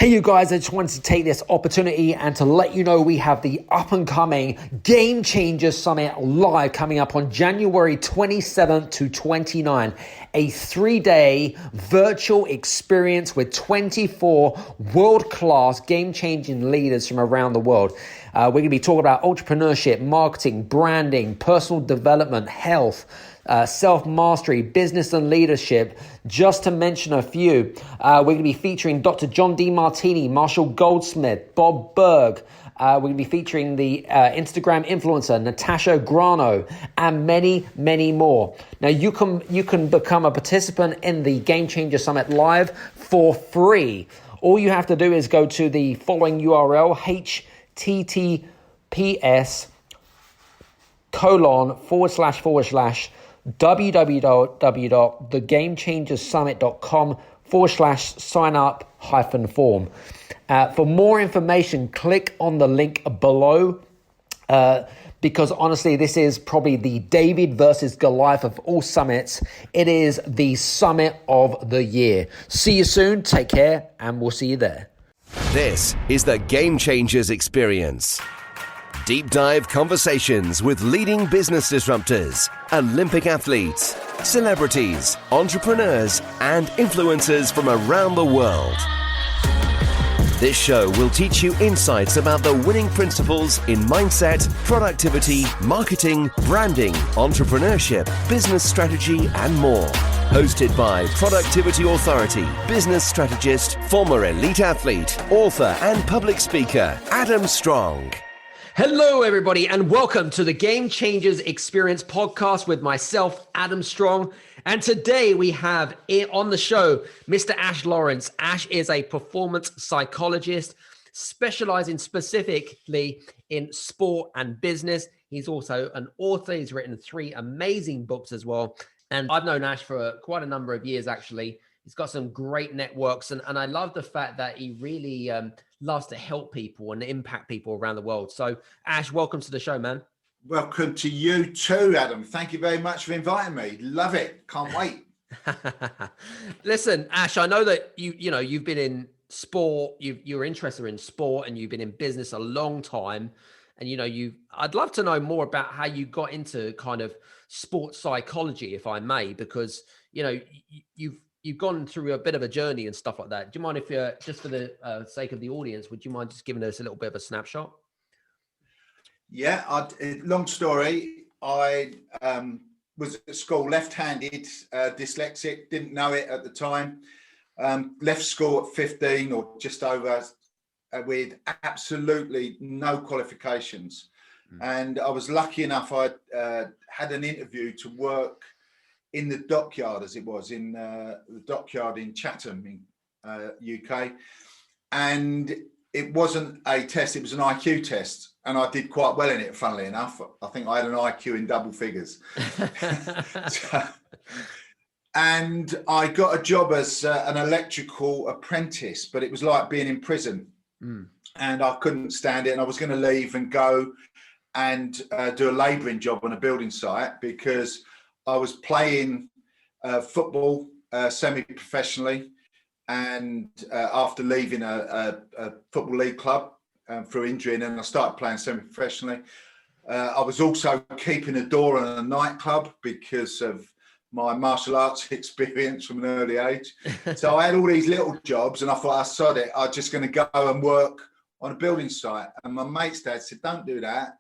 Hey you guys, I just wanted to take this opportunity and to let you know we have the up and coming Game Changers Summit live coming up on January 27th to 29th. A 3-day virtual experience with 24 world-class game-changing leaders from around the world. We're going to be talking about entrepreneurship, marketing, branding, personal development, health, self-mastery, business and leadership, just to mention a few. We're going to be featuring Dr. John D. Martini, Marshall Goldsmith, Bob Berg. We're going to be featuring the Instagram influencer, Natasha Grano, and many, many more. Now, you can become a participant in the Game Changer Summit Live for free. All you have to do is go to the following URL, https:// www.thegamechangersummit.com/sign-up-form. For more information, click on the link below, because honestly, this is probably the David versus Goliath of all summits. It is the summit of the year. See you soon, take care, and we'll see you there. This is the Game Changers Experience. Deep dive conversations with leading business disruptors, Olympic athletes, celebrities, entrepreneurs, and influencers from around the world. This show will teach you insights about the winning principles in mindset, productivity, marketing, branding, entrepreneurship, business strategy, and more. Hosted by Productivity Authority, business strategist, former elite athlete, author, and public speaker, Adam Strong. Hello, everybody, and welcome to the Game Changers Experience podcast with myself, Adam Strong. And today we have on the show, Mr. Ash Lawrence. Ash is a performance psychologist specializing specifically in sport and business. He's also an author. He's written 3 amazing books as well. And I've known Ash for quite a number of years, actually. He's got some great networks. And I love the fact that he really loves to help people and impact people around the world. So, Ash, welcome to the show, man. Welcome to you too, Adam. Thank you very much for inviting me. Love it. Can't wait. Listen, Ash, I know that you've been in sport. You're interested in sport, and you've been in business a long time. And I'd love to know more about how you got into kind of sports psychology, if I may, because you've gone through a bit of a journey and stuff like that. Do you mind if you're, just for the sake of the audience, would you mind just giving us a little bit of a snapshot? Yeah, long story. I was at school left-handed, dyslexic, didn't know it at the time. Left school at 15 or just over with absolutely no qualifications. And I was lucky enough, I had an interview to work in the dockyard, as it was, in the dockyard in Chatham, in UK. And it wasn't a test, it was an IQ test. And I did quite well in it, funnily enough. I think I had an IQ in double figures. And I got a job as an electrical apprentice, but it was like being in prison. And I couldn't stand it. And I was going to leave and go and do a labouring job on a building site, because I was playing football semi-professionally, and after leaving a football league club through injury, and then I started playing semi-professionally. I was also keeping a door on a nightclub because of my martial arts experience from an early age. So I had all these little jobs, and I thought, I sod it, I'm just going to go and work on a building site. And my mate's dad said, don't do that.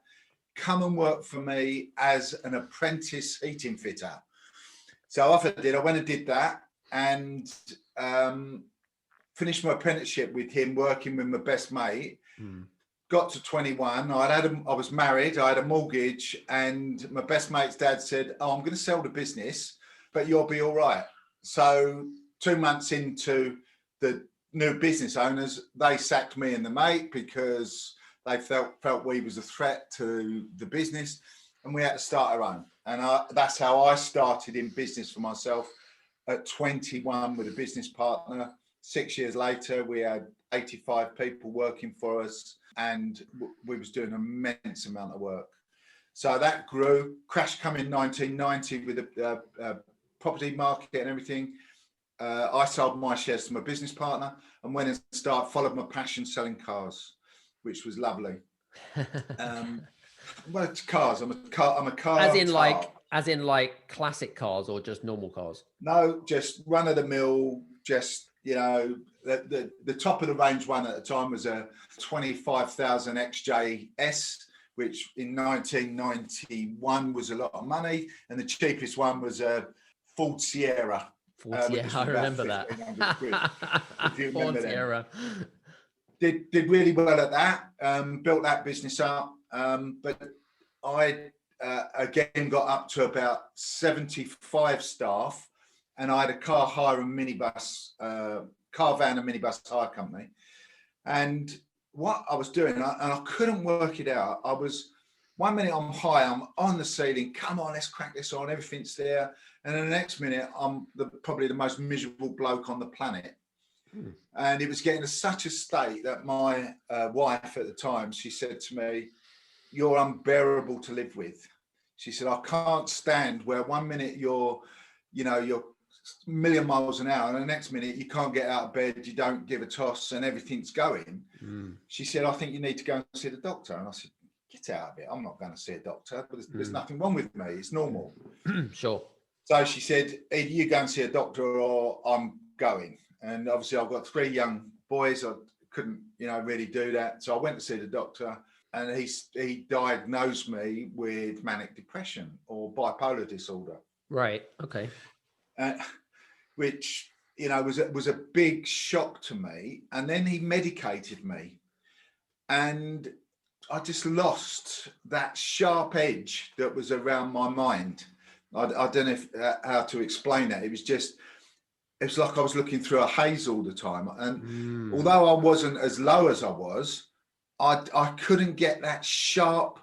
Come and work for me as an apprentice heating fitter. So off I did. I went and did that, and finished my apprenticeship with him, working with my best mate. Got to 21. I was married. I had a mortgage, and my best mate's dad said, "Oh, I'm going to sell the business, but you'll be all right." So 2 months into the new business owners, they sacked me and the mate because they felt we was a threat to the business, and we had to start our own. And that's how I started in business for myself at 21 with a business partner. 6 years later, we had 85 people working for us, and we was doing an immense amount of work. So that grew. Crash come in 1990 with the property market and everything. I sold my shares to my business partner and went and followed my passion selling cars, which was lovely. Well, it's cars. I'm a car. As in like classic cars or just normal cars? No, just run of the mill. Just, you know, the top of the range one at the time was a 25,000 XJS, which in 1991 was a lot of money, and the cheapest one was a Ford Sierra. I remember that. If you remember Ford Sierra. Did really well at that. Built that business up, but I again got up to about 75 staff, and I had a car hire and minibus, car van and minibus hire company. And what I was doing, and I couldn't work it out. I was 1 minute I'm high, I'm on the ceiling. Come on, let's crack this on. Everything's there. And then the next minute, I'm probably the most miserable bloke on the planet. And it was getting to such a state that my wife at the time, she said to me, "You're unbearable to live with." She said, "I can't stand where 1 minute you're a million miles an hour, and the next minute you can't get out of bed, you don't give a toss, and everything's going." She said, "I think you need to go and see the doctor." And I said, "Get out of it. I'm not going to see a doctor. But there's nothing wrong with me. It's normal." Sure. So she said, "Either you go and see a doctor or I'm going." And obviously I've got 3 young boys. I couldn't, really do that. So I went to see the doctor, and he diagnosed me with manic depression or bipolar disorder. Right. Okay. Which, was a big shock to me. And then he medicated me, and I just lost that sharp edge that was around my mind. I don't know how to explain that. It was like I was looking through a haze all the time. And although I wasn't as low as I was, I couldn't get that sharp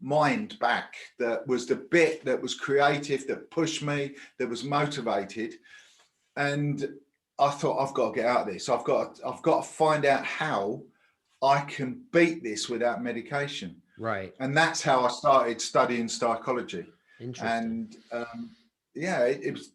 mind back. That was the bit that was creative, that pushed me, that was motivated. And I thought, I've got to get out of this. I've got to find out how I can beat this without medication. Right. And that's how I started studying psychology. Interesting. And it was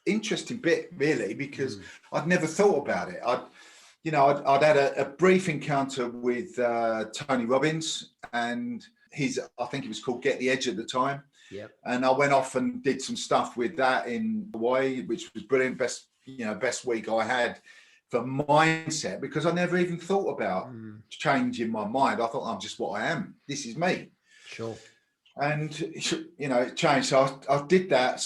interesting bit really, because I'd never thought about it. I'd had a brief encounter with Tony Robbins, and I think it was called Get the Edge at the time. Yeah. And I went off and did some stuff with that in Hawaii, which was brilliant. Best week I had for mindset, because I never even thought about changing my mind. I thought, I'm just what I am. This is me. Sure. And, it changed. So I did that,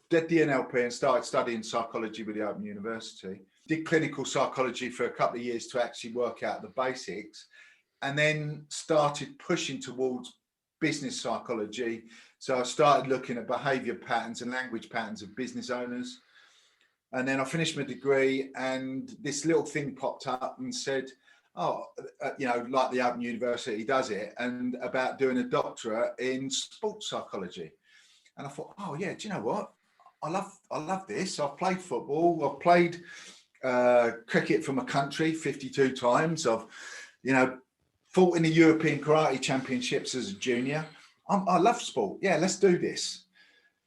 did the NLP and started studying psychology with the Open University. Did clinical psychology for a couple of years to actually work out the basics, and then started pushing towards business psychology. So I started looking at behavior patterns and language patterns of business owners. And then I finished my degree, and this little thing popped up and said, like the Open University does it, and about doing a doctorate in sports psychology. And I thought, oh yeah, do you know what? I love this. I've played football. I've played cricket for my country 52 times. I've, fought in the European Karate Championships as a junior. I love sport. Yeah, let's do this.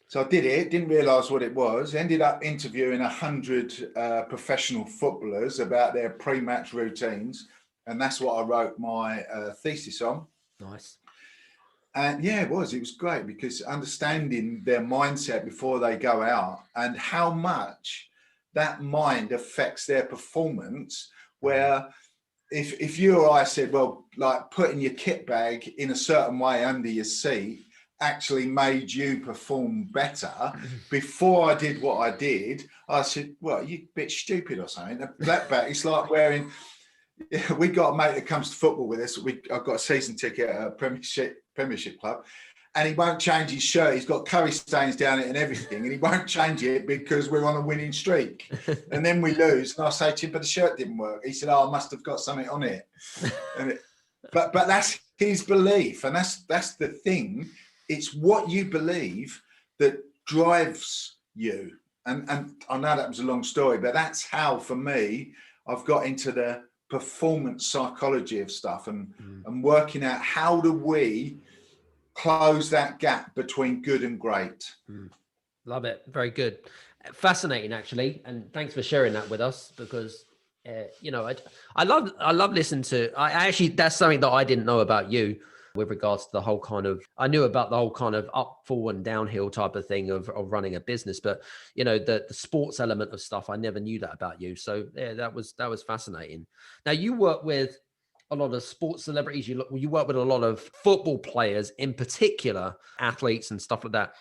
So I did it, didn't realise what it was, ended up interviewing 100 professional footballers about their pre-match routines. And that's what I wrote my thesis on. Nice. And yeah, it was great, because understanding their mindset before they go out and how much that mind affects their performance, where if you or I said, well, like putting your kit bag in a certain way under your seat actually made you perform better, before I did what I did, I said, well, you're a bit stupid or something. That bag, it's like wearing, we got a mate that comes to football with us. I've got a season ticket at a Premiership club, and he won't change his shirt. He's got curry stains down it and everything, and he won't change it because we're on a winning streak. And then we lose, and I say to him, but the shirt didn't work. He said, oh, I must have got something on it. But that's his belief, and that's the thing. It's what you believe that drives you. And I know that was a long story, but that's how, for me, I've got into the performance psychology of stuff, and working out how do we close that gap between good and great. Love it. Very good. Fascinating, actually, and thanks for sharing that with us because I love listening to. I actually that's something that I didn't know about you with regards to the whole kind of. I knew about the whole kind of up, fall, and downhill type of thing of running a business, but the sports element of stuff, I never knew that about you. So yeah, that was fascinating. Now you work with a lot of sports celebrities. You work with a lot of football players, in particular, athletes and stuff like that.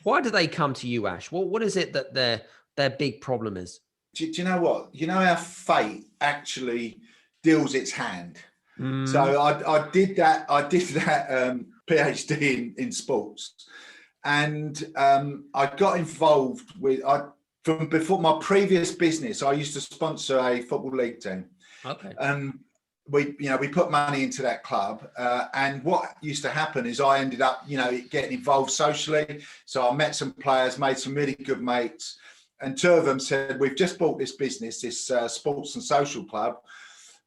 Why do they come to you, Ash? Well, what is it that their big problem is? Do you know what? You know how fate actually deals its hand. So I did that. I did that PhD in sports, and I got involved with. From before my previous business, I used to sponsor a football league team. Okay. We put money into that club, and what used to happen is I ended up, getting involved socially. So I met some players, made some really good mates, and two of them said, "We've just bought this business, this sports and social club,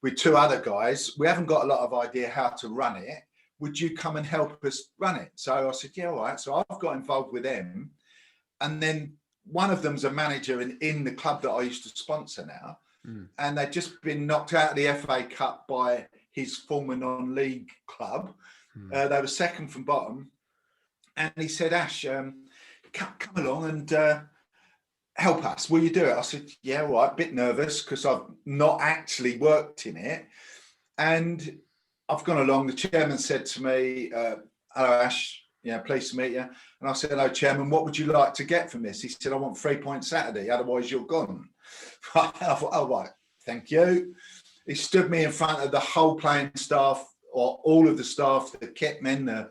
with two other guys. We haven't got a lot of idea how to run it. Would you come and help us run it?" So I said, "Yeah, all right." So I've got involved with them, and then one of them's a manager in the club that I used to sponsor now. And they'd just been knocked out of the FA Cup by his former non-league club. They were second from bottom. And he said, "Ash, come along and help us. Will you do it?" I said, "Yeah, all right." A bit nervous because I've not actually worked in it. And I've gone along. The chairman said to me, "Hello, Ash. Pleased to meet you." And I said, "Hello, Chairman, what would you like to get from this?" He said, "I want 3 points Saturday, otherwise you're gone." I thought, "Oh, right, thank you." He stood me in front of the whole playing staff, or all of the staff, the kit men, the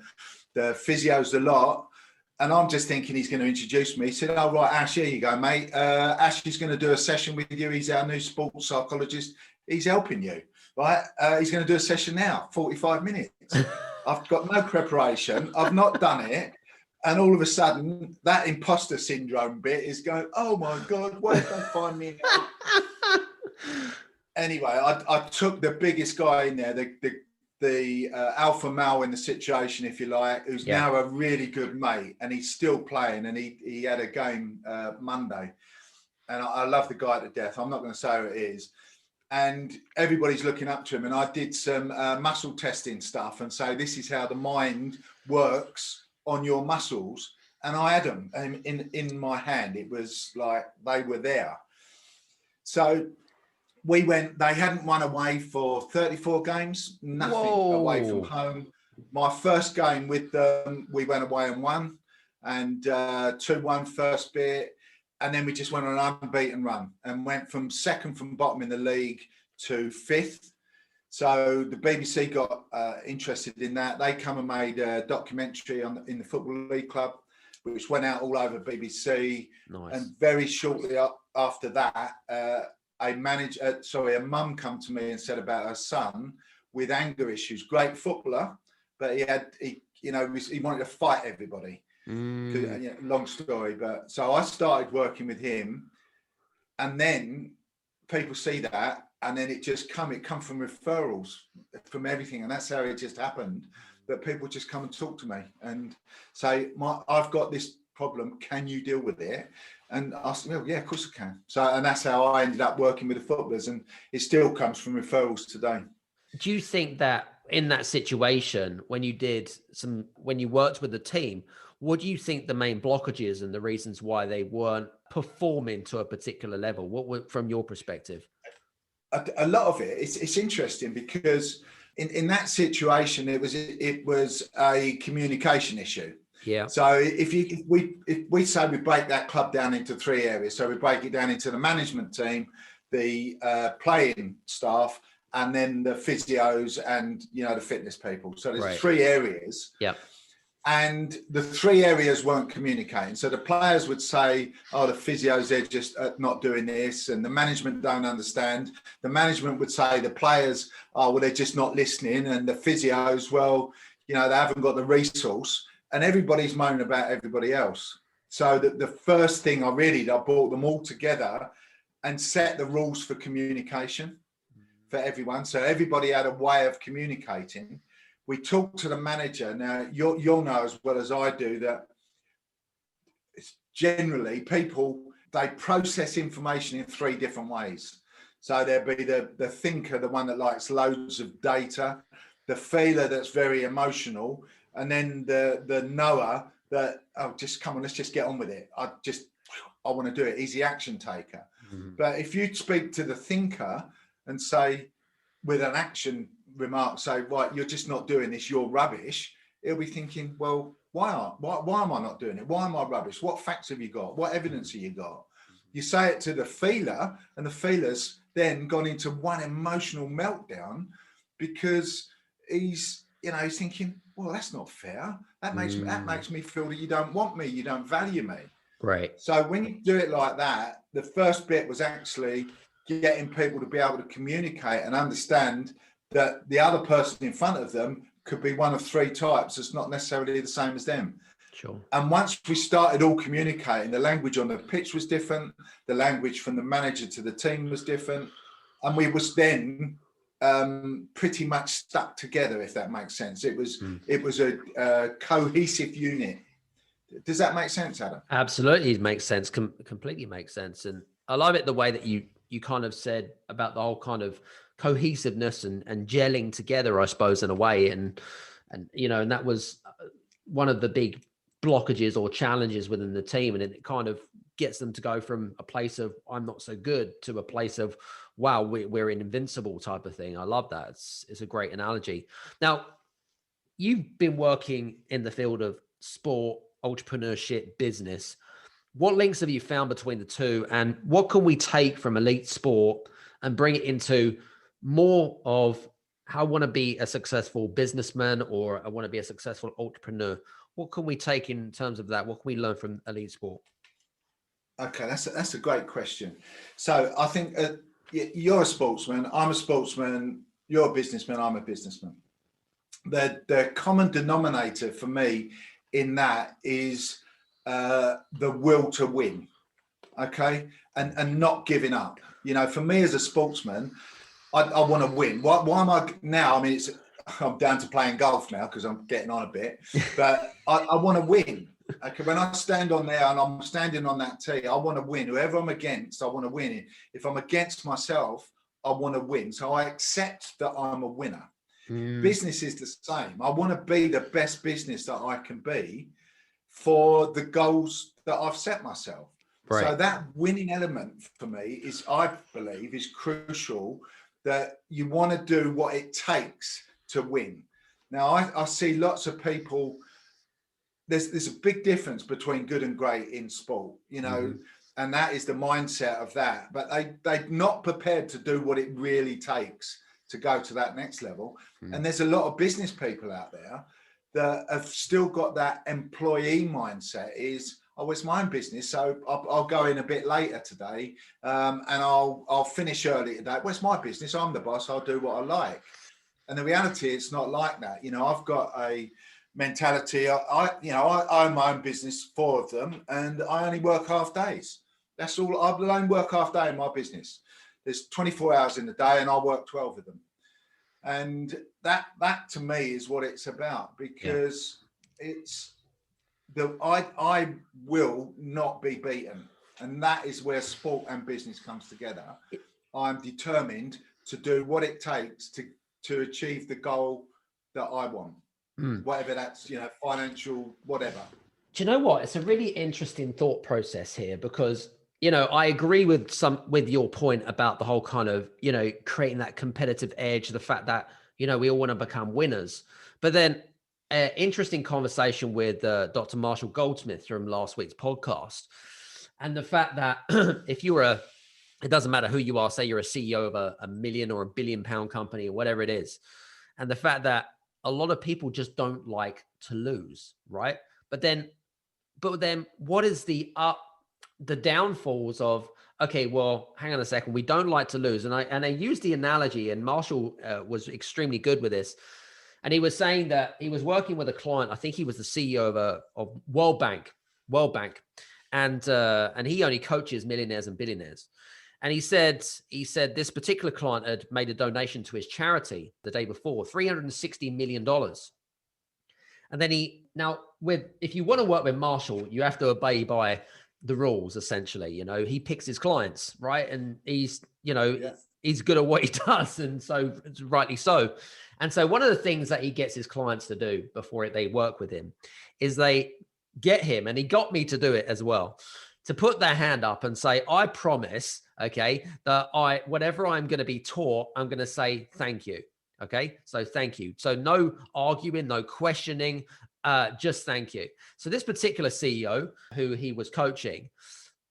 physios, the lot. And I'm just thinking he's going to introduce me. He said, "Oh, right, Ash, here you go, mate. Ash is going to do a session with you. He's our new sports psychologist. He's helping you, right? He's going to do a session now, 45 minutes. I've got no preparation. I've not done it. And all of a sudden, that imposter syndrome bit is going, "Oh my God, why did they find me out?" Anyway, I took the biggest guy in there, the alpha male in the situation, if you like, who's now a really good mate, and he's still playing, and he had a game Monday. And I love the guy to death. I'm not going to say who it is. And everybody's looking up to him. And I did some muscle testing stuff and say, this is how the mind works on your muscles. And I had them in my hand. It was like they were there. So we went, they hadn't won away for 34 games, nothing away from home. My first game with them, we went away and won, and 2-1 first bit. And then we just went on an unbeaten run and went from second from bottom in the league to fifth. So the BBC got interested in that. They come and made a documentary in the Football League Club, which went out all over BBC. Nice. And very shortly after that, a mum come to me and said about her son with anger issues. Great footballer, but he wanted to fight everybody. Long story, but so I started working with him, and then people see that, and then it come from referrals from everything, and that's how it just happened, that people just come and talk to me and say, "I've got this problem, can you deal with it?" And I said, "Well, yeah, of course I can." So, and that's how I ended up working with the footballers, and it still comes from referrals today. Do you think that in that situation, when you worked with the team, what do you think the main blockages and the reasons why they weren't performing to a particular level? What were, from your perspective? A lot of it's interesting because in that situation, it was a communication issue. Yeah. So if we say we break that club down into three areas, so we break it down into the management team, the playing staff, and then the physios and the fitness people. So there's three areas. Yeah. And the three areas weren't communicating. So the players would say, "Oh, the physios, they're just not doing this," and the management don't understand. The management would say the players, "Oh, well, they're just not listening," and the physios, "Well, they haven't got the resource." And everybody's moaning about everybody else. So the first thing I brought them all together and set the rules for communication for everyone. So everybody had a way of communicating. We talked to the manager. Now, you'll know as well as I do that it's generally people, they process information in 3 different ways. So there'd be the thinker, the one that likes loads of data, the feeler that's very emotional, and then the knower that, oh, just come on, let's just get on with it. I want to do it. He's the action taker. But if you speak to the thinker and say, with an action remark, say, right, you're just not doing this, you're rubbish, he'll be thinking, well, why am I not doing it? Why am I rubbish? What facts have you got? What evidence have you got? You say it to the feeler, and the feeler's then gone into one emotional meltdown because he's thinking, well, that's not fair. That makes me feel that you don't want me, you don't value me. Right. So when you do it like that, the first bit was actually getting people to be able to communicate and understand that the other person in front of them could be one of 3 types that's not necessarily the same as them. Sure. And once we started all communicating, the language on the pitch was different, the language from the manager to the team was different, and we was then pretty much stuck together, if that makes sense. It was a cohesive unit. Does that make sense, Adam? Absolutely, it makes sense. Completely makes sense. And I love it the way that you kind of said about the whole kind of cohesiveness and gelling together, I suppose, in a way. And that was one of the big blockages or challenges within the team. And it kind of gets them to go from a place of I'm not so good to a place of, wow, we're invincible type of thing. I love that. It's a great analogy. Now, you've been working in the field of sport, entrepreneurship, business. What links have you found between the two, and what can we take from elite sport and bring it into more of how I want to be a successful businessman or I want to be a successful entrepreneur? What can we take in terms of that? What can we learn from elite sport? Okay, that's a great question. So I think you're a sportsman, I'm a sportsman, you're a businessman, I'm a businessman. The common denominator for me in that is the will to win, okay, and not giving up. For me as a sportsman, I want to win. Why am I now? I mean, I'm down to playing golf now because I'm getting on a bit, but I want to win. Okay, when I stand on there and I'm standing on that tee, I want to win. Whoever I'm against, I want to win. If I'm against myself, I want to win. So I accept that I'm a winner. Business is the same. I want to be the best business that I can be for the goals that I've set myself. Right. So that winning element for me I believe, is crucial, that you want to do what it takes to win. Now, I see lots of people, there's a big difference between good and great in sport, and that is the mindset of that. But they're not prepared to do what it really takes to go to that next level. And there's a lot of business people out there that have still got that employee mindset is, oh, it's my own business, so I'll go in a bit later today, and I'll finish early today. Well, it's my business, I'm the boss, I'll do what I like. And the reality, it's not like that. I've got a mentality. I own my own business, 4 of them, and I only work half days. That's all. I only work half day in my business. There's 24 hours in the day, and I work 12 of them. And that to me is what it's about, because I will not be beaten, and that is where sport and business comes together. I'm determined to do what it takes to achieve the goal that I want, whatever that's, financial, whatever. Do you know what? It's a really interesting thought process here, because I agree with your point about the whole kind of, creating that competitive edge, the fact that, we all want to become winners. But then interesting conversation with Dr. Marshall Goldsmith from last week's podcast. And the fact that if it doesn't matter who you are, say you're a CEO of a $1 million or $1 billion company or whatever it is. And the fact that a lot of people just don't like to lose, right? But then what is the downfalls of, okay, well, hang on a second, we don't like to lose. And I used the analogy, and Marshall was extremely good with this. And he was saying that he was working with a client. I think he was the CEO of World Bank, and he only coaches millionaires and billionaires. And he said this particular client had made a donation to his charity the day before, $360 million. And then if you want to work with Marshall, you have to obey by the rules essentially. He picks his clients, right? And he's, Yeah. he's good at what he does. And so rightly so. And so one of the things that he gets his clients to do before they work with him is they get him, and he got me to do it as well, to put their hand up and say, I promise, okay, that whatever I'm going to be taught, I'm going to say, thank you. Okay. So thank you. So no arguing, no questioning, just thank you. So this particular CEO who he was coaching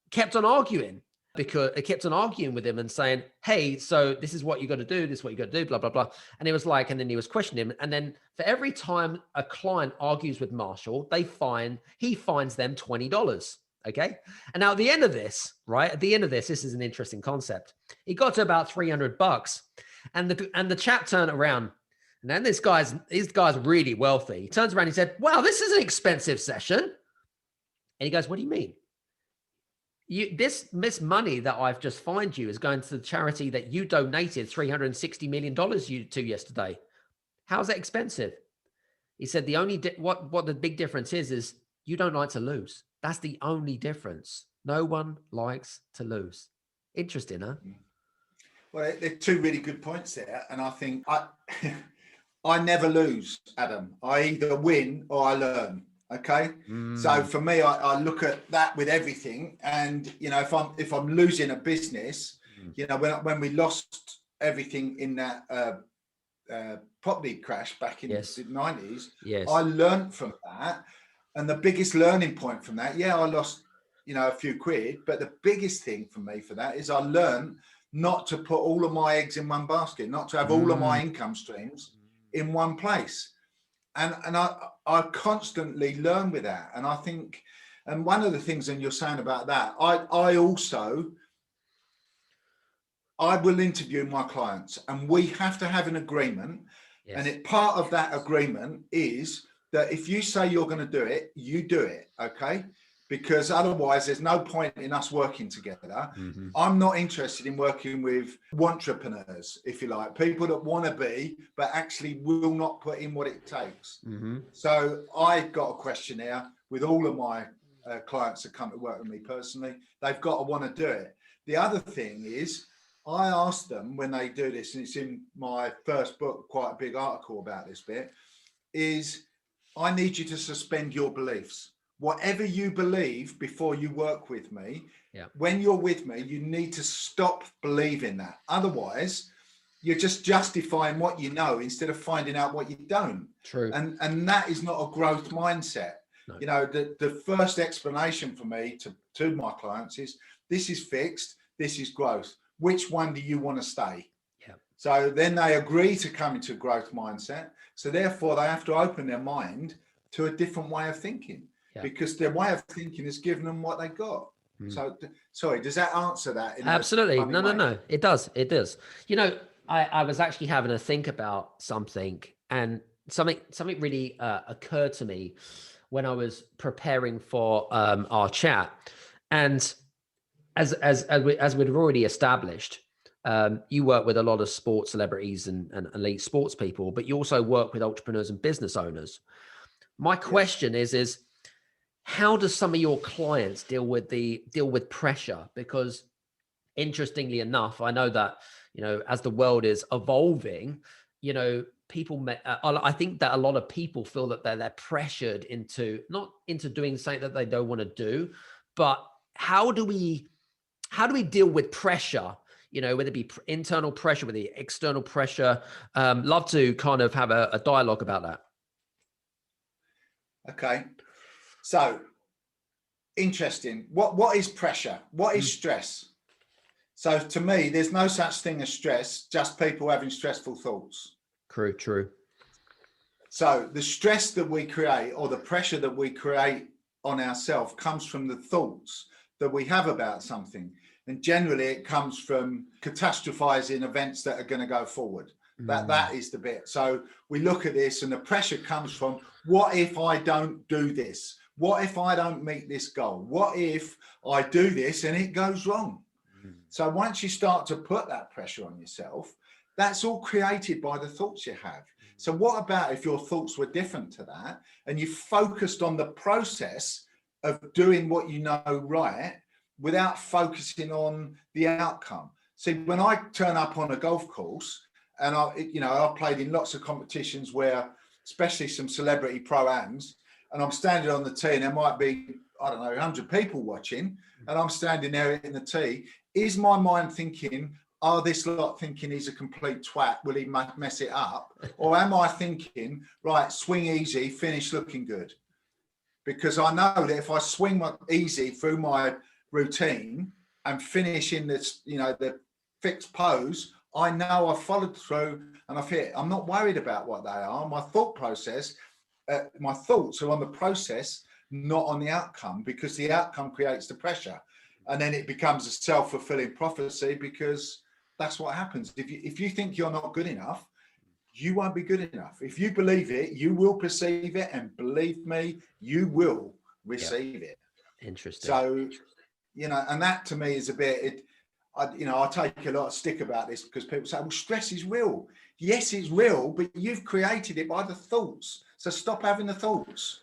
kept on arguing, because it kept on arguing with him and saying, hey, so this is what you got to do. This is what you got to do, blah, blah, blah. And it was like, and then he was questioning him. And then for every time a client argues with Marshall, he fines them $20. Okay. And now at the end of this, this is an interesting concept. He got to about $300, and the chap turned around, and then this guy's really wealthy. He turns around, he said, wow, this is an expensive session. And he goes, what do you mean? This money that I've just fined you is going to the charity that you donated $360 million to yesterday. How's that expensive? He said, the only what the big difference is you don't like to lose. That's the only difference. No one likes to lose. Interesting, huh? Well, there are two really good points there. And I think I never lose, Adam. I either win or I learn. Okay. So for me, I look at that with everything. And, if I'm losing a business, when we lost everything in that property crash back in the 90s, I learned from that. And the biggest learning point from that, I lost, a few quid. But the biggest thing for me for that is I learned not to put all of my eggs in one basket, not to have all of my income streams in one place. And I constantly learn with that. And I think, and one of the things, and you're saying about that, I will interview my clients, and we have to have an agreement. Yes. And part of that agreement is that if you say you're going to do it, you do it. Okay. Because otherwise there's no point in us working together. Mm-hmm. I'm not interested in working with entrepreneurs, if you like, people that want to be, but actually will not put in what it takes. Mm-hmm. So I've got a questionnaire with all of my clients that come to work with me personally. They've got to want to do it. The other thing is I ask them when they do this, and it's in my first book, quite a big article about this bit, is I need you to suspend your beliefs. Whatever you believe before you work with me, when you're with me, you need to stop believing that. Otherwise, you're just justifying what you know instead of finding out what you don't. True. And that is not a growth mindset. No. The first explanation for me to my clients is, this is fixed, this is growth. Which one do you want to stay? Yeah. So then they agree to come into growth mindset. So therefore, they have to open their mind to a different way of thinking. Yeah. Because their way of thinking has given them what they got. So, sorry, does that answer that? Absolutely. No. It does. I was actually having a think about something, and something really occurred to me when I was preparing for our chat. And as we've already established, you work with a lot of sports celebrities and elite sports people, but you also work with entrepreneurs and business owners. My question is how do some of your clients deal with pressure? Because interestingly enough, I know that, as the world is evolving, I think that a lot of people feel that they're pressured not into doing something that they don't want to do, but how do we deal with pressure? Whether it be internal pressure, whether it be external pressure. Love to kind of have a dialogue about that. Okay. So interesting. What is pressure? What is stress? So to me, there's no such thing as stress, just people having stressful thoughts. True. So the stress that we create, or the pressure that we create on ourselves, comes from the thoughts that we have about something. And generally it comes from catastrophizing events that are going to go forward. That is the bit. So we look at this, and the pressure comes from, what if I don't do this? What if I don't meet this goal? What if I do this and it goes wrong? So once you start to put that pressure on yourself, that's all created by the thoughts you have. So what about if your thoughts were different to that, and you focused on the process of doing what you know right without focusing on the outcome. See, when I turn up on a golf course, and I've played in lots of competitions where, especially some celebrity pro-ams, and I'm standing on the tee and there might be, I don't know, 100 people watching, and I'm standing there in the tee. Is my mind thinking, are this lot thinking he's a complete twat? Will he mess it up? Or am I thinking, right, swing easy, finish looking good? Because I know that if I swing easy through my routine and finish in this, the fixed pose, I know I've followed through and I've hit. I'm not worried about what they are. My thoughts are on the process, not on the outcome, because the outcome creates the pressure. And then it becomes a self-fulfilling prophecy, because that's what happens. If you think you're not good enough, you won't be good enough. If you believe it, you will perceive it. And believe me, you will receive it. Interesting. So, and that to me is a bit, I take a lot of stick about this, because people say, well, stress is real. Yes, it's real, but you've created it by the thoughts. So stop having the thoughts.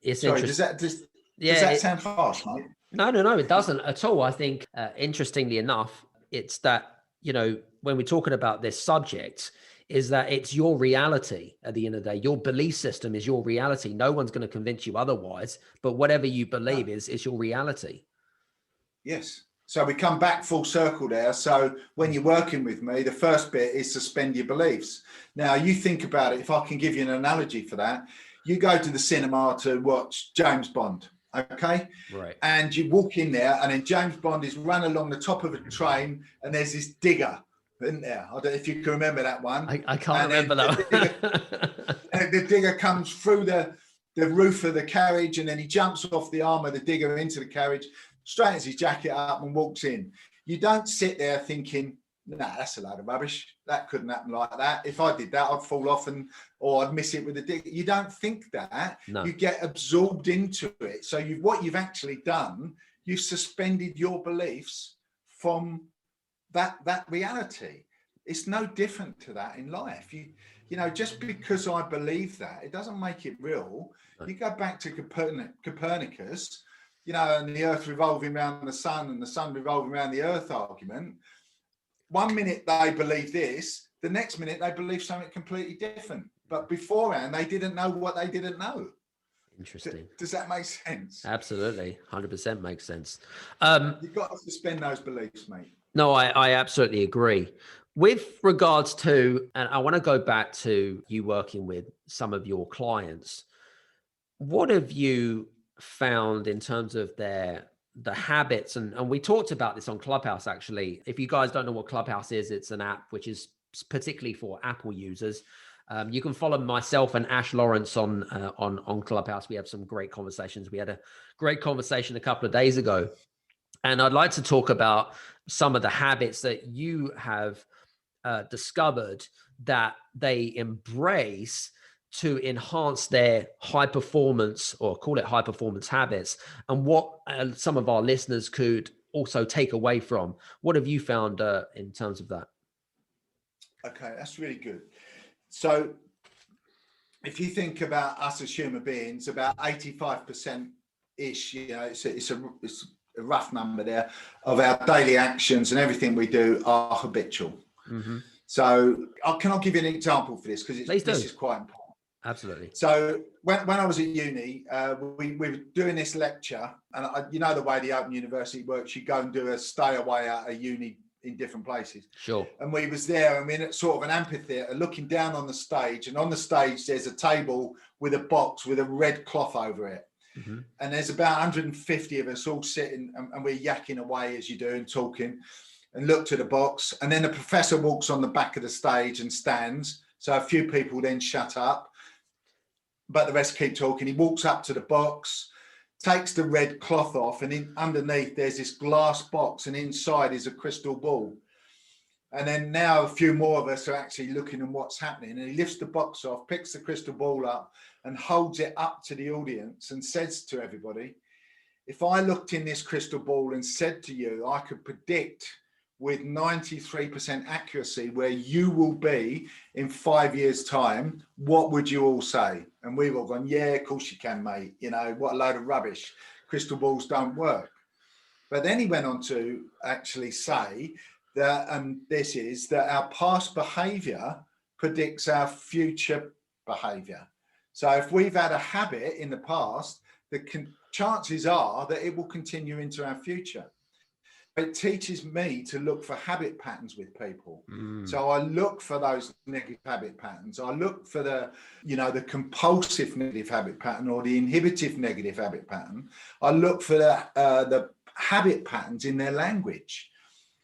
It's Sorry, interesting. does that sound harsh, mate? No, it doesn't at all. I think, interestingly enough, it's that, when we're talking about this subject, is that it's your reality at the end of the day. Your belief system is your reality. No one's going to convince you otherwise, but whatever you believe is your reality. Yes. So we come back full circle there. So when you're working with me, the first bit is suspend your beliefs. Now you think about it. If I can give you an analogy for that, you go to the cinema to watch James Bond. Okay. Right. And you walk in there, and then James Bond is run along the top of a train, and there's this digger, isn't there? I don't know if you can remember that one. I can't remember that one. The digger comes through the roof of the carriage, and then he jumps off the arm of the digger into the carriage, straightens his jacket up and walks in. You don't sit there thinking, nah, that's a load of rubbish. That couldn't happen like that. If I did that, I'd fall off or I'd miss it with the digger. You don't think that. No. You get absorbed into it. So what you've actually done, you've suspended your beliefs from that reality. It's no different to that in life. Just because I believe that, it doesn't make it real. No. You go back to Copernicus, and the earth revolving around the sun and the sun revolving around the earth argument. 1 minute they believe this, the next minute they believe something completely different. But beforehand, they didn't know what they didn't know. Interesting. Does that make sense? Absolutely. 100% makes sense. You've got to suspend those beliefs, mate. No, I absolutely agree. With regards to, and I want to go back to you working with some of your clients, what have you found in terms of the habits? And we talked about this on Clubhouse, actually. If you guys don't know what Clubhouse is, it's an app which is particularly for Apple users. You can follow myself and Ash Lawrence on Clubhouse. We have some great conversations. We had a great conversation a couple of days ago. And I'd like to talk about some of the habits that you have discovered that they embrace to enhance their high performance, or call it high performance habits, and what some of our listeners could also take away from. What have you found in terms of that? Okay, that's really good. So if you think about us as human beings, about 85%-ish, it's a rough number there, of our daily actions and everything we do are habitual. Mm-hmm. So can I give you an example for this? Because this is quite important. Absolutely. So when I was at uni, we were doing this lecture, and the way the Open University works, you go and do a stay away at a uni in different places. Sure. And we was there, and we're in sort of an amphitheater looking down on the stage, and on the stage there's a table with a box with a red cloth over it. Mm-hmm. And there's about 150 of us all sitting, and we're yakking away as you do and talking, and look to the box. And then the professor walks on the back of the stage and stands. So a few people then shut up, but the rest keep talking. He walks up to the box, takes the red cloth off, and underneath there's this glass box, and inside is a crystal ball. And then now a few more of us are actually looking at what's happening. And he lifts the box off, picks the crystal ball up, and holds it up to the audience and says to everybody, if I looked in this crystal ball and said to you, I could predict with 93% accuracy where you will be in 5 years' time, what would you all say? And we've all gone, yeah, of course you can, mate. What a load of rubbish. crystal balls don't work. But then he went on to actually say that, and this is that our past behavior predicts our future behavior. So if we've had a habit in the past, the chances are that it will continue into our future. It teaches me to look for habit patterns with people. So I look for those negative habit patterns. I look for the compulsive negative habit pattern or the inhibitive negative habit pattern. I look for the habit patterns in their language.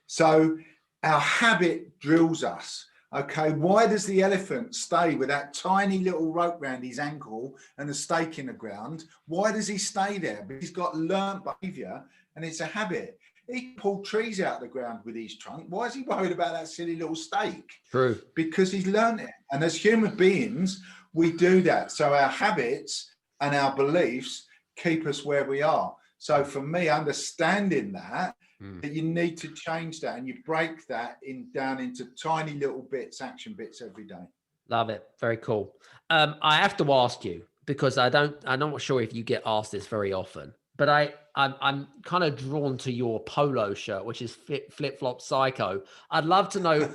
So our habit drills us. Okay, why does the elephant stay with that tiny little rope around his ankle and a stake in the ground? Why does he stay there? Because he's got learned behavior and it's a habit. He pulled trees out of the ground with his trunk. Why is he worried about that silly little stake? True. Because he's learned it. And as human beings, we do that. So our habits and our beliefs keep us where we are. So for me, understanding that you need to change that, and you break that down into tiny little bits, action bits every day. Love it. Very cool. I have to ask you, because I'm not sure if you get asked this very often, but I'm kind of drawn to your polo shirt, which is Flipflop Psycho. I'd love to know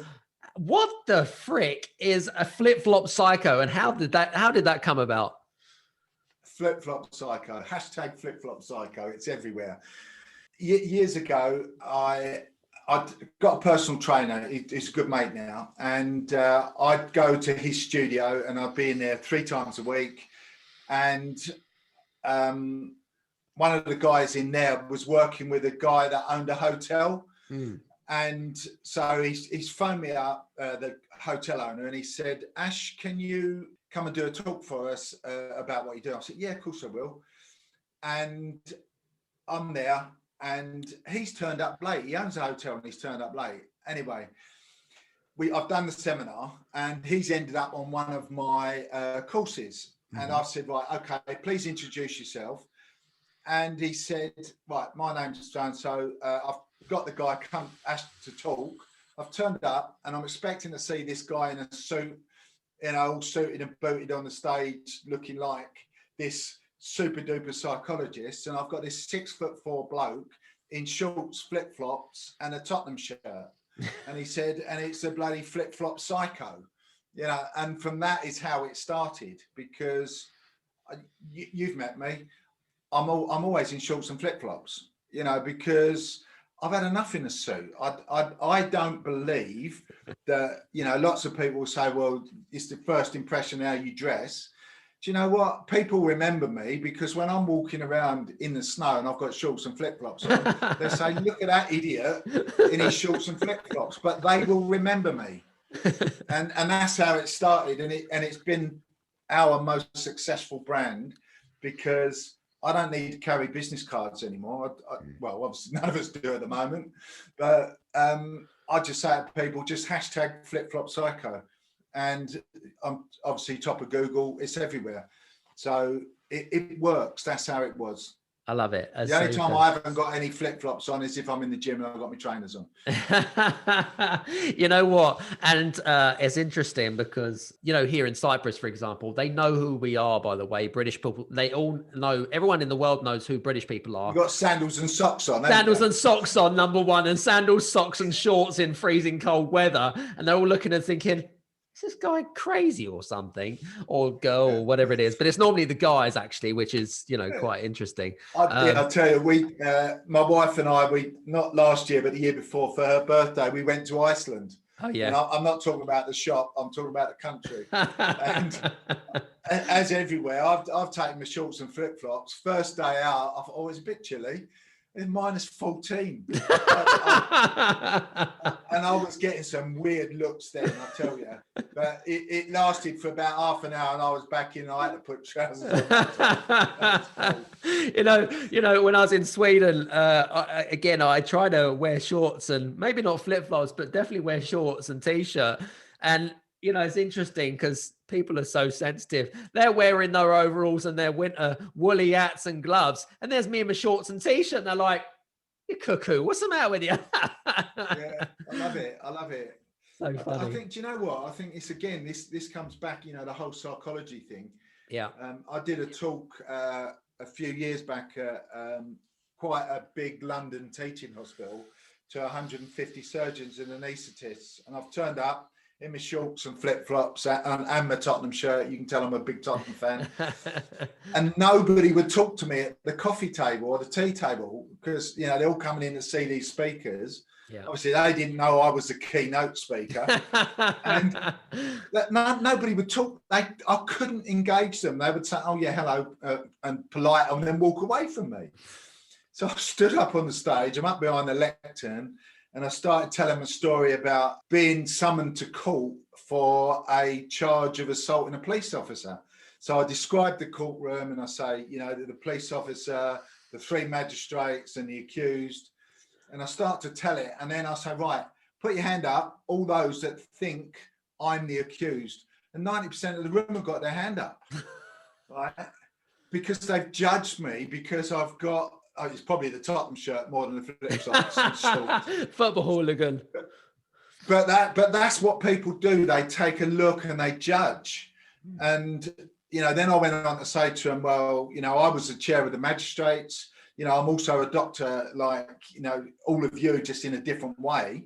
what the frick is a Flipflop Psycho, and how did that come about? Flipflop Psycho, hashtag Flipflop Psycho. It's everywhere. Years ago, I got a personal trainer. He's a good mate now, and I'd go to his studio, and I'd be in there 3 times a week. And one of the guys in there was working with a guy that owned a hotel, and so he's phoned me up, the hotel owner, and he said, "Ash, can you come and do a talk for us about what you do?" I said, "Yeah, of course I will." And I'm there. And he's turned up late. He owns a hotel and he's turned up late. Anyway, I've done the seminar and he's ended up on one of my courses. And I said, right, okay, please introduce yourself. And he said, right, my name's so-and-so. I've got the guy asked to talk. I've turned up and I'm expecting to see this guy in a suit, all suited and booted on the stage, looking like this super duper psychologist, and I've got this 6'4" bloke in shorts, flip flops, and a Tottenham shirt. And he said, and it's a bloody Flipflop Psycho, and from that is how it started, because you've met me. I'm always in shorts and flip flops, because I've had enough in a suit. I don't believe that, lots of people say, well, it's the first impression how you dress. Do you know what? People remember me because when I'm walking around in the snow and I've got shorts and flip-flops on, they say, look at that idiot in his shorts and flip-flops. But they will remember me. And that's how it started. And it's been our most successful brand because I don't need to carry business cards anymore. Well, obviously none of us do at the moment. But I just say to people, just hashtag Flipflop Psycho. And I'm obviously top of Google. It's everywhere. So it works. That's how it was. I love it. The only time I haven't got any flip-flops on is if I'm in the gym and I've got my trainers on. You know what? And it's interesting because, here in Cyprus, for example, they know who we are, by the way. British people, they all know, everyone in the world knows who British people are. You've got sandals and socks on. Sandals and socks on, number one, and sandals, socks and shorts in freezing cold weather. And they're all looking and thinking, is this guy crazy or something, or girl, or whatever it is? But it's normally the guys, actually, which is, quite interesting. I'll tell you, my wife and I, not last year, but the year before, for her birthday, we went to Iceland. Oh, yeah. And I'm not talking about the shop, I'm talking about the country. And as everywhere, I've taken my shorts and flip-flops. First day out, I thought, oh, it's a bit chilly. It's -14. And I was getting some weird looks then, I tell you. But it lasted for about half an hour and I was back in. I had to put trousers on. When I was in Sweden, I try to wear shorts and maybe not flip-flops, but definitely wear shorts and t-shirt. And it's interesting because people are so sensitive. They're wearing their overalls and their winter woolly hats and gloves. And there's me in my shorts and t-shirt. And they're like, you cuckoo, what's the matter with you? Yeah, I love it. So funny. I think, do you know what? I think it's, again, this comes back, the whole psychology thing. Yeah. I did a talk a few years back at quite a big London teaching hospital to 150 surgeons and anaesthetists. And I've turned up in my shorts and flip-flops and my Tottenham shirt. You can tell I'm a big Tottenham fan. And nobody would talk to me at the coffee table or the tea table because, you know, they're all coming in to see these speakers. Yeah. Obviously, they didn't know I was the keynote speaker. And nobody would talk. I couldn't engage them. They would say, oh, yeah, hello, and polite, and then walk away from me. So I stood up on the stage. I'm up behind the lectern, and I started telling a story about being summoned to court for a charge of assaulting a police officer. So I described the courtroom, and I say, you know, the police officer, the 3 magistrates, and the accused. And I start to tell it, and then I say, right, put your hand up, all those that think I'm the accused. And 90% of the room have got their hand up, right? Because they've judged me because I've got, it's probably the Tottenham shirt more than the flip-flops. Football hooligan. But that's what people do. They take a look and they judge. And, you know, then I went on to say to them, well, you know, I was the chair of the magistrates. You know, I'm also a doctor, like, you know, all of you, just in a different way.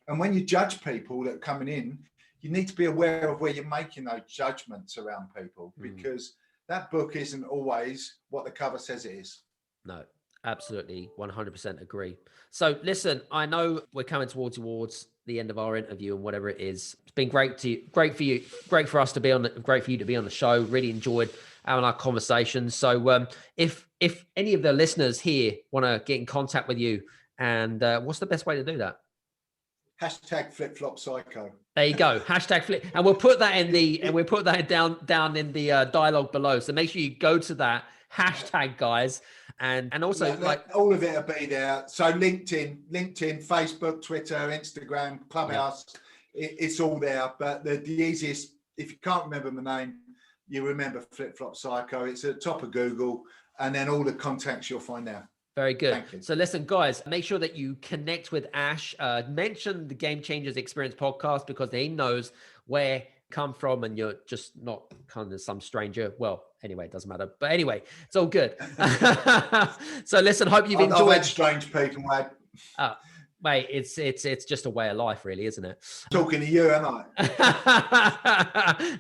And when you judge people that are coming in, you need to be aware of where you're making those judgments around people, because that book isn't always what the cover says it is. No, absolutely. 100% agree. So listen, I know we're coming towards the end of our interview and whatever it is. It's been great for you, great for us to be on great for you to be on the show. Really enjoyed having our conversation. So if any of the listeners here want to get in contact with you, and what's the best way to do that? Hashtag Flipflop Psycho. There you go. Hashtag flip, and we'll put that in down in the dialogue below. So make sure you go to that hashtag, guys, and also like all of it will be there. So LinkedIn, Facebook, Twitter, Instagram, Clubhouse, it's all there. But the easiest, if you can't remember my name, you remember Flipflop Psycho. It's at the top of Google, and then all the contacts you'll find there. Very good. So listen, guys, make sure that you connect with Ash. Mention the Game Changers Experience podcast, because he knows where you come from and you're just not kind of some stranger. Well, anyway, it doesn't matter. But anyway, it's all good. So listen, hope you've enjoyed. I've had strange people, mate. Mate, it's just a way of life, really, isn't it? Talking to you, am I?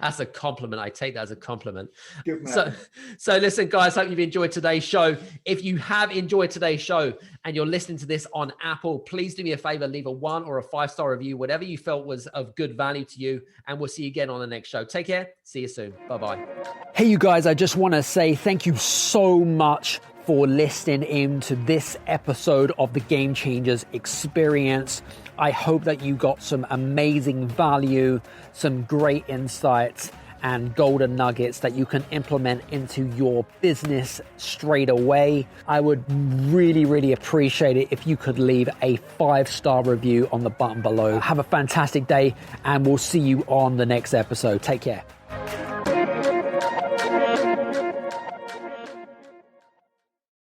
That's a compliment. I take that as a compliment. Good man. So listen, guys, hope you've enjoyed today's show. If you have enjoyed today's show and you're listening to this on Apple, please do me a favor, leave a 1 or a 5-star review, whatever you felt was of good value to you. And we'll see you again on the next show. Take care. See you soon. Bye-bye. Hey, you guys, I just want to say thank you so much for listening in to this episode of the Game Changers Experience. I hope that you got some amazing value, some great insights, and golden nuggets that you can implement into your business straight away. I would really, really appreciate it if you could leave a 5-star review on the button below. Have a fantastic day, and we'll see you on the next episode. Take care.